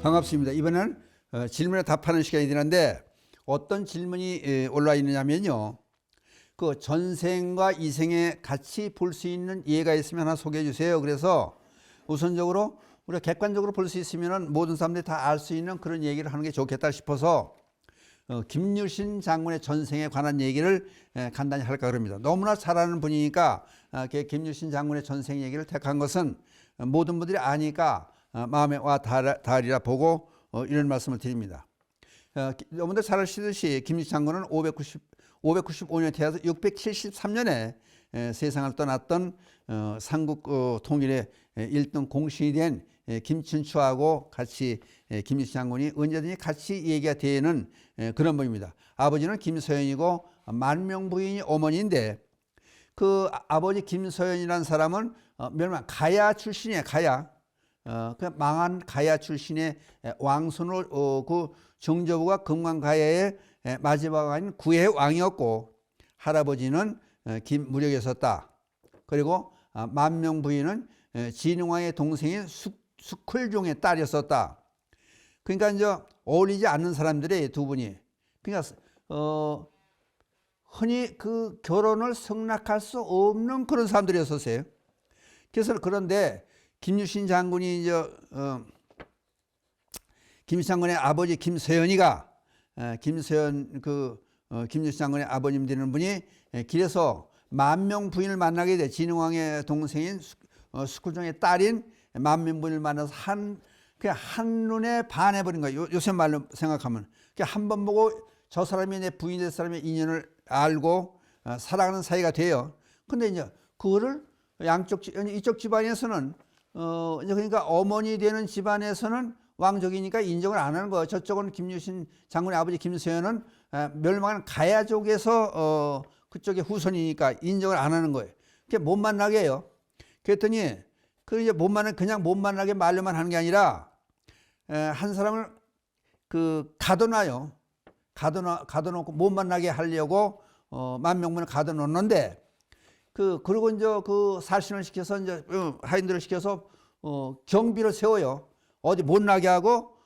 반갑습니다. 이번에는 질문에 답하는 시간이 되는데 어떤 질문이 올라와 있느냐면요. 그 전생과 이생에 같이 볼 수 있는 예가 있으면 하나 소개해 주세요. 그래서 우선적으로 우리가 객관적으로 볼 수 있으면 모든 사람들이 다 알 수 있는 그런 얘기를 하는 게 좋겠다 싶어서 김유신 장군의 전생에 관한 얘기를 간단히 할까 그럽니다. 너무나 잘 아는 분이니까 김유신 장군의 전생 얘기를 택한 것은 모든 분들이 아니까 마음에 와 닿으리라 보고 이런 말씀을 드립니다. 여러분들 잘 아시듯이 김유신 장군은 595년에 태어나서 673년에 세상을 떠났던 삼국 통일의 1등 공신이 된 김춘추하고 같이 김유신 장군이 언제든지 같이 얘기가 되는 그런 분입니다. 아버지는 김서연이고 만명부인이 어머니인데 그 아버지 김서연이라는 사람은 멸망 가야 출신이에요. 가야. 그 망한 가야 출신의 왕손을 그 정조부가 금강가야의 마지막 아닌 구의 왕이었고 할아버지는 김무력에 섰다. 그리고 만명부인은 진흥왕의 동생인 숙쿨종의 딸이었었다. 그러니까 이제 어울리지 않는 사람들의 두 분이 그러니까 흔히 그 결혼을 승낙할 수 없는 그런 사람들이었었어요. 그래서 그런데 김유신 장군이 이제 김유신 장군의 아버지 김서연이가 김서연 김유신 장군의 아버님 되는 분이 길에서 만명부인을 만나게 돼. 진흥왕의 동생인 숙쿨종의 딸인 만명부인을 만나서 그냥 한눈에 반해버린 거예요. 요새 말로 생각하면 그냥 한 번 보고 저 사람이 내 부인 될 사람의 인연을 알고 사랑하는 사이가 돼요. 근데 이제 그거를 이쪽 집안에서는 그러니까 어머니 되는 집안에서는 왕족이니까 인정을 안 하는 거예요. 저쪽은 김유신 장군의 아버지 김서연은 멸망한 가야족에서 그쪽의 후손이니까 인정을 안 하는 거예요. 그게 못 만나게 해요. 그랬더니 그 이제 그냥 못 만나게 말로만 하는 게 아니라 한 사람을 가둬놔요. 가둬놓고 못 만나게 하려고 만명분을 가둬놓는데 그리고 이제 그 살신을 시켜서 이제 하인들을 시켜서 경비를 세워요. 어디 못 나게 하고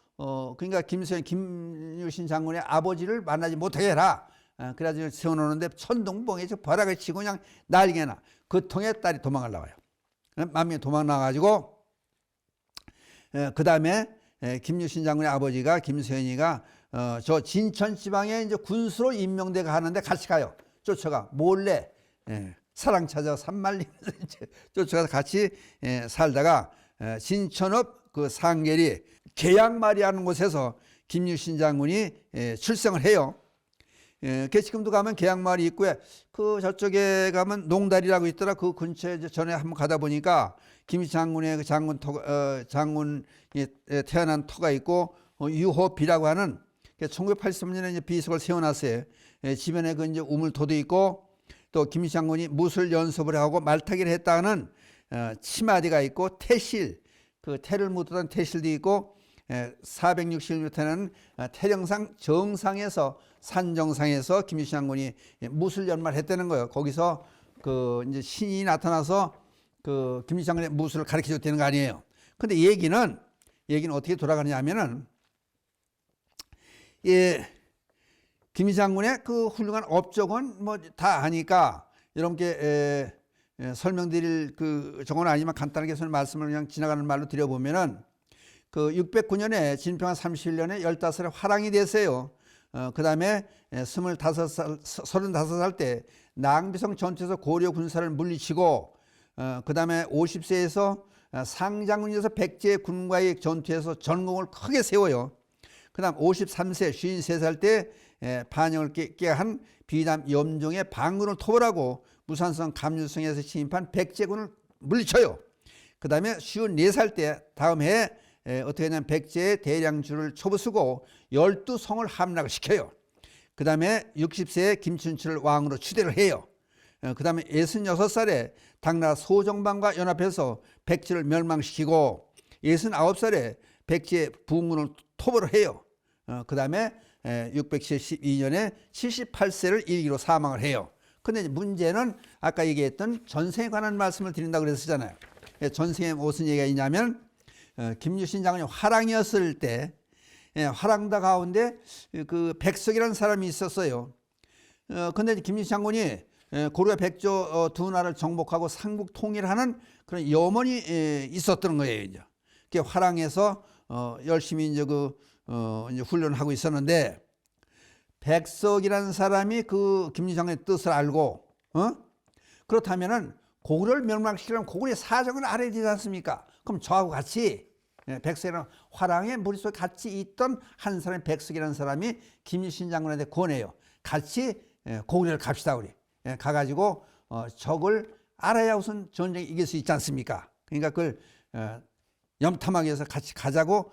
그러니까 김유신 장군의 아버지를 만나지 못하게 해라. 그래가지고 세워놓는데 천둥번개에서 벼락을 치고 그냥 난리가 나. 그 통에 딸이 도망을 나와요. 만명이 도망 나가지고 그 다음에 김유신 장군의 아버지가 김서연이가 저 진천 지방에 이제 군수로 임명돼 가는데 같이 가요. 쫓아가 몰래 사랑 찾아 산말리면서 쫓아가서 같이 살다가 진천읍 그 상계리 계양마리하는 곳에서 김유신 장군이 출생을 해요. 지금도 가면 계양마을이 있고요. 그 저쪽에 가면 농다리라고 있더라. 그 근처에 전에 한번 가다 보니까 김유신 장군의 그 장군이 태어난 터가 있고 유호비라고 하는 1983년에 이제 비석을 세워놨어요. 주변에 그 이제 우물토도 있고 또 김유신 장군이 무술 연습을 하고 말타기를 했다는 치마디가 있고 태실 그 태를 묻던 태실도 있고 460m는 태령상 정상에서 산 정상에서 김유신 장군이 무술 연마를 했다는 거예요. 거기서 그 이제 신이 나타나서 그 김유신 장군의 무술을 가르쳐 줬다는 거 아니에요. 근데 얘기는 어떻게 돌아가냐면은 김유신 장군의 그 훌륭한 업적은 뭐 다 아니까 여러분께 설명드릴 저건 아니지만 간단하게 말씀을 그냥 지나가는 말로 드려보면은 그 609년에 진평한 31년에 15살에 화랑이 됐어요. 그 다음에 35살 때 낭비성 전투에서 고려 군사를 물리치고 그 다음에 50세에서 상장군에서 백제 군과의 전투에서 전공을 크게 세워요. 그 다음 53세 53살 때 반영을 깨한 비남 염종의 반군을 토벌하고 무산성 감유성에서 침입한 백제군을 물리쳐요. 그 다음에 54살 때 다음 해에 어떻게 하냐면 백제의 대량주를 초부수고 12성을 함락을 시켜요. 그 다음에 60세에 김춘추를 왕으로 추대를 해요. 그 다음에 66살에 당나라 소정방과 연합해서 백제를 멸망시키고 69살에 백제 부흥군을 토벌을 해요. 그 다음에 672년에 78세를 일기로 사망을 해요. 근데 문제는 아까 얘기했던 전생에 관한 말씀을 드린다고 그랬었잖아요. 전생에 무슨 얘기가 있냐면 김유신 장군이 화랑이었을 때 화랑다 가운데 그 백석이라는 사람이 있었어요. 근데 김유신 장군이 고려 백조 두 나라를 정복하고 삼국 통일하는 그런 염원이 있었던 거예요. 이제 화랑에서 열심히 이제 이제 훈련을 하고 있었는데, 백석이라는 사람이 그 김유신 장군의 뜻을 알고 그렇다면은 고구려를 멸망시키려면 고구려의 사정을 알아야 되지 않습니까? 그럼 저하고 같이 백석이라는 화랑의 머릿속에 같이 있던 한 사람이 백석이라는 사람이 김유신 장군한테 권해요. 같이 고구려를 갑시다 우리. 가가지고 적을 알아야 우선 전쟁에 이길 수 있지 않습니까? 그러니까 그걸 염탐하기 위해서 같이 가자고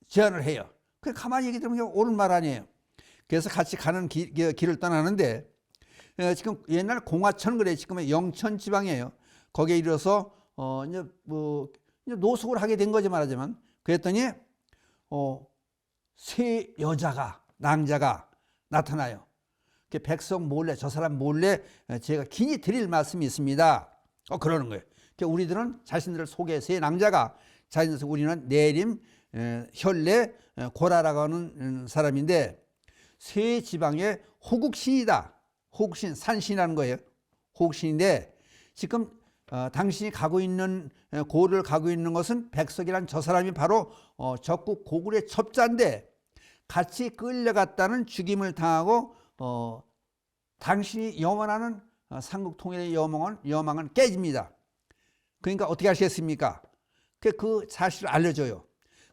제안을 해요. 그 가만히 얘기 들으면 옳은 말 아니에요. 그래서 같이 가는 길을 떠나는데, 지금 옛날 공화천 그래, 지금은 영천 지방이에요. 거기에 이르러서 이제 노숙을 하게 된 거지 말하자면. 그랬더니 세 여자가, 낭자가 나타나요. 백성 몰래, 저 사람 몰래 제가 긴히 드릴 말씀이 있습니다. 그러는 거예요. 우리들은 자신들을 속에 세 낭자가 자신들, 우리는 내림, 혈내, 고라라고 하는 사람인데, 세 지방의 호국신이다. 호국신, 산신이라는 거예요. 호국신인데, 지금 당신이 가고 있는, 고를 가고 있는 것은 백석이란 저 사람이 바로 적국 고구려의 첩자인데, 같이 끌려갔다는 죽임을 당하고 당신이 염원하는 삼국 통일의 여망은 깨집니다. 그러니까 어떻게 하시겠습니까? 그 사실을 알려줘요.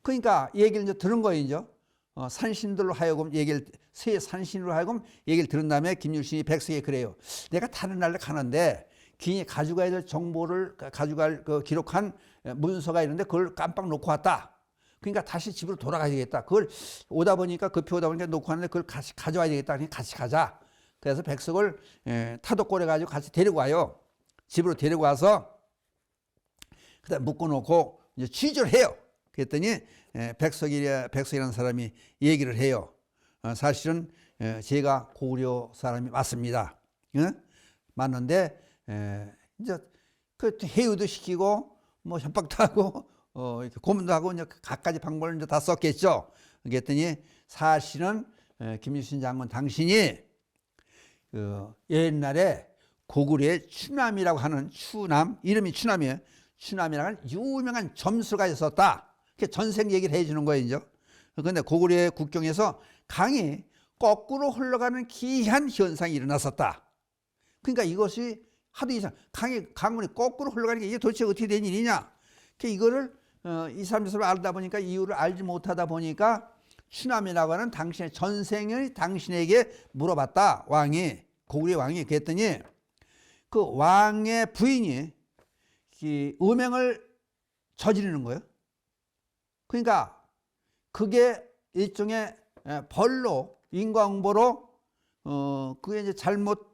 그러니까 얘기를 이제 들은 거예요. 이제 산신들로 하여금 새 산신으로 하여금 얘기를 들은 다음에 김유신이 백석에 그래요. 내가 다른 나라를 가는데 긴히 가져가야 될 정보를 가져갈 기록한 문서가 있는데 그걸 깜빡 놓고 왔다. 그러니까 다시 집으로 돌아가야 되겠다. 그걸 오다 보니까 급히 오다 보니까 놓고 왔는데 그걸 같이 가져와야 되겠다. 그냥 같이 가자. 그래서 백석을 타독골에 가지고 같이 데리고 와요. 집으로 데리고 와서 그다음 묶어놓고 이제 취조를 해요. 그랬더니 백석이라는 사람이 얘기를 해요. 사실은 제가 고구려 사람이 맞습니다. 맞는데 이제 그 해유도 시키고 뭐 협박도 하고 이렇게 고문도 하고 이제 갖가지 방법을 이제 다 썼겠죠. 그랬더니 사실은 김유신 장군 당신이 옛날에 고구려의 추남이라고 하는 이름이 추남이에요. 추남이라는 유명한 점수가 있었다. 전생 얘기를 해주는 거예요, 이제. 그런데 고구려의 국경에서 강이 거꾸로 흘러가는 기이한 현상이 일어났었다. 그러니까 이것이 하도 이상, 강물이 거꾸로 흘러가는 게 이게 도대체 어떻게 된 일이냐? 이거를 이 사람들을 알다 보니까 이유를 알지 못하다 보니까 추남이라고 하는 당신의 전생을 당신에게 물어봤다. 고구려 왕이. 그랬더니 그 왕의 부인이 음행을 저지르는 거예요. 그러니까 그게 일종의 벌로, 인과응보로 그게 이제 잘못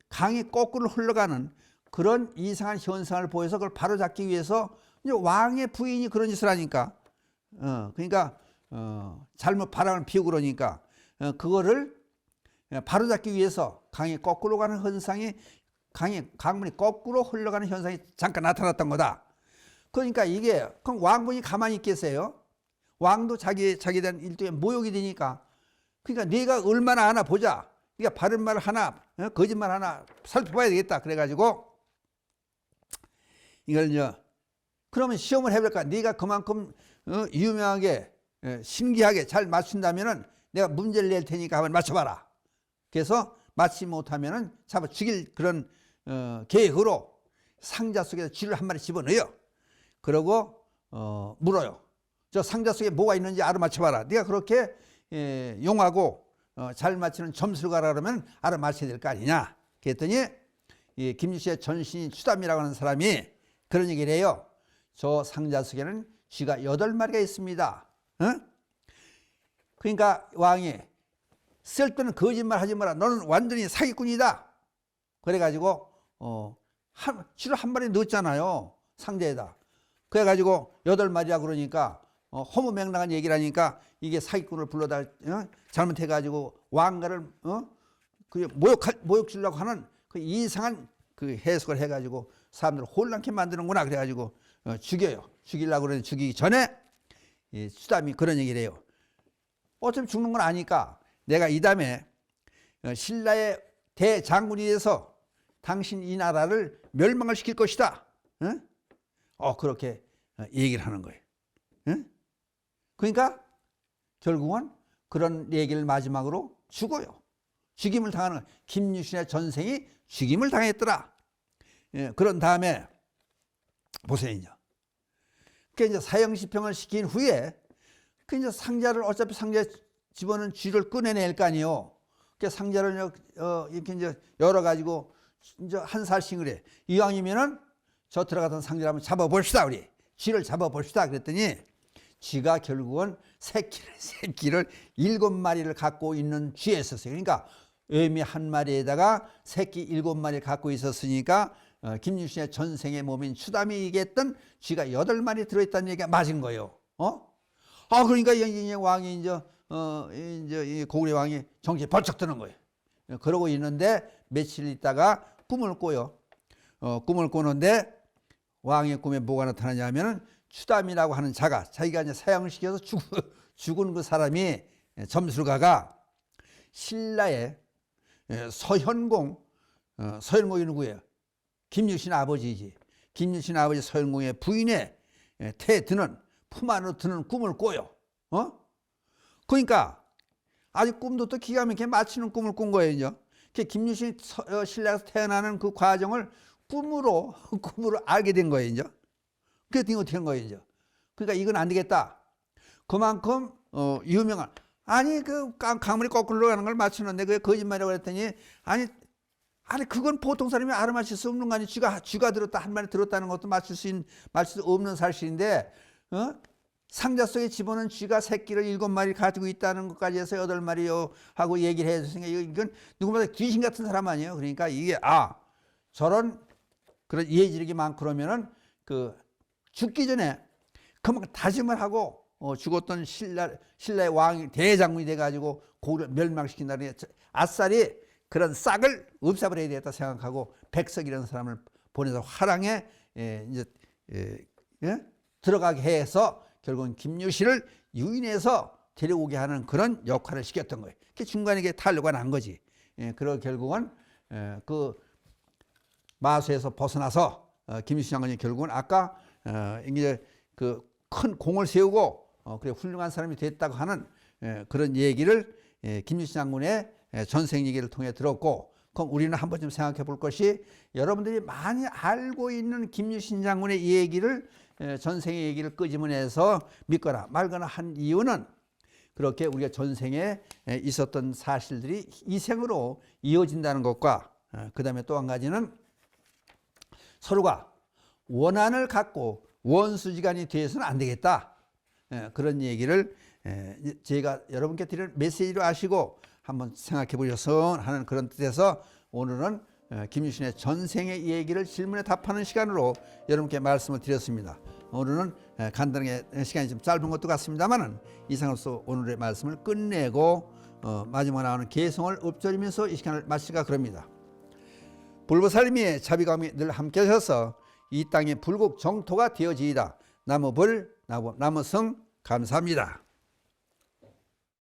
강이 거꾸로 흘러가는 그런 이상한 현상을 보여서 그걸 바로잡기 위해서 이제 왕의 부인이 그런 짓을 하니까 그러니까 잘못 바람을 피우고 그러니까 그거를 바로잡기 위해서 강이 거꾸로 가는 현상이 강물이 거꾸로 흘러가는 현상이 잠깐 나타났던 거다. 그러니까 이게 그럼 왕분이 가만히 있겠어요? 왕도 자기에 대한 일종의 모욕이 되니까. 그러니까 네가 얼마나 하나 보자. 네가 바른 말 하나, 거짓말 하나 살펴봐야 되겠다. 그래가지고 이걸 이제 그러면 시험을 해볼까? 네가 그만큼 유명하게 신기하게 잘 맞춘다면은 내가 문제를 낼 테니까 한번 맞춰봐라. 그래서 맞지 못하면은 잡아 죽일 그런 계획으로 상자 속에서 쥐를 한 마리 집어넣어요. 그러고 물어요. 저 상자 속에 뭐가 있는지 알아맞혀봐라. 네가 그렇게 용하고 잘 맞히는 점수를 가라 그러면 알아맞혀야 될 거 아니냐. 그랬더니 김유신의 전신인 추담이라고 하는 사람이 그런 얘기를 해요. 저 상자 속에는 쥐가 8마리가 있습니다. 그러니까 왕이 쓸데없는 거짓말 하지 마라. 너는 완전히 사기꾼이다. 그래가지고 쥐를 한 마리 넣었잖아요. 상자에다. 그래가지고 8마리라 그러니까 허무맹랑한 얘기를 하니까 이게 사기꾼을 불러다 잘못해가지고 왕가를 모욕 주려고 하는 그 이상한 그 해석을 해가지고 사람들을 혼란케 만드는구나 그래가지고 죽여요. 죽이려고 그러는데 죽이기 전에 이 수담이 그런 얘기를 해요. 어차피 죽는 건 아니까 내가 이 다음에 신라의 대장군이 돼서 당신 이 나라를 멸망을 시킬 것이다. 그렇게 얘기를 하는 거예요. 그러니까 결국은 그런 얘기를 마지막으로 죽어요. 죽임을 당하는 거예요. 김유신의 전생이 죽임을 당했더라. 그런 다음에 보세요. 그러니까 이제 사형집행을 시킨 후에 그 이제 상자를 어차피 상자에 집어넣은 쥐를 꺼내낼 거 아니에요. 그 상자를 이렇게 이제 열어가지고 이제 한 살씩을 해. 이왕이면은 저 들어갔던 상자를 한번 잡아봅시다. 우리 쥐를 잡아봅시다. 그랬더니 쥐가 결국은 새끼를 7마리를 갖고 있는 쥐였었어요. 그러니까 어미 한 마리에다가 새끼 7마리를 갖고 있었으니까 김유신의 전생의 몸인 추담이 얘기했던 쥐가 8마리 들어있다는 얘기가 맞은 거예요. 그러니까 이 왕이 이제 고구려 왕이 정신이 벌쩍 드는 거예요. 그러고 있는데 며칠 있다가 꿈을 꿔요. 꿈을 꾸는데 왕의 꿈에 뭐가 나타나냐면은 추담이라고 하는 자기가 이제 사형을 시켜서 죽은 그 사람이 점술가가 신라의 서현공이 누구예요? 김유신 아버지지. 김유신 아버지 서현공의 부인의 품 안으로 드는 꿈을 꿔요. 그러니까 아주 꿈도 또 기가 막히게 맞추는 꿈을 꾼 거예요. 김유신이 신라에서 태어나는 그 과정을 꿈으로 알게 된 거예요. 그랬더니 어떻게 한 거예요. 그러니까 이건 안 되겠다. 그만큼 유명한 그 강물이 거꾸로 가는 걸 맞추는데 그게 거짓말이라고 그랬더니 아니 그건 보통 사람이 알아맞힐 수 없는 거 아니. 쥐가 들었다 한 마리 들었다는 것도 맞출 수 없는 사실인데 상자 속에 집어넣은 쥐가 새끼를 7마리 가지고 있다는 것까지 해서 8마리 하고 얘기를 해줬으니까 이건 누구보다 귀신 같은 사람 아니에요. 그러니까 이게 저런 그런 예지력이 많고 그러면은 그 죽기 전에 그만큼 다짐을 하고 죽었던 신라의 왕이 대장군이 돼가지고 고구려를 멸망시킨다는 아싸리 그런 싹을 없애버려야 되겠다 생각하고 백석이라는 사람을 보내서 화랑에 들어가게 해서 결국은 김유신을 유인해서 데려오게 하는 그런 역할을 시켰던 거예요. 그 중간에 이게 탄로가 난 거지. 그리고 결국은 그 마수에서 벗어나서 김유신 장군이 결국은 아까 이제 그 큰 공을 세우고 그래 훌륭한 사람이 됐다고 하는 그런 얘기를 김유신 장군의 전생 얘기를 통해 들었고, 그럼 우리는 한 번쯤 생각해 볼 것이 여러분들이 많이 알고 있는 김유신 장군의 얘기를 전생의 얘기를 끄집어내서 믿거나 말거나 한 이유는 그렇게 우리가 전생에 있었던 사실들이 이 생으로 이어진다는 것과 그 다음에 또 한 가지는 서로가 원한을 갖고 원수지간이 되어서는 안 되겠다. 그런 얘기를 제가 여러분께 드리는 메시지로 아시고 한번 생각해 보셔서 하는 그런 뜻에서 오늘은 김유신의 전생의 얘기를 질문에 답하는 시간으로 여러분께 말씀을 드렸습니다. 오늘은 간단하게 시간이 좀 짧은 것도 같습니다만은 이상으로서 오늘의 말씀을 끝내고 마지막에 나오는 개성을 읊조리면서 이 시간을 마칠까 그럽니다. 불보살님의 자비감이 늘 함께 하셔서 이 땅의 불국 정토가 되어지이다. 나무불 나무성 감사합니다.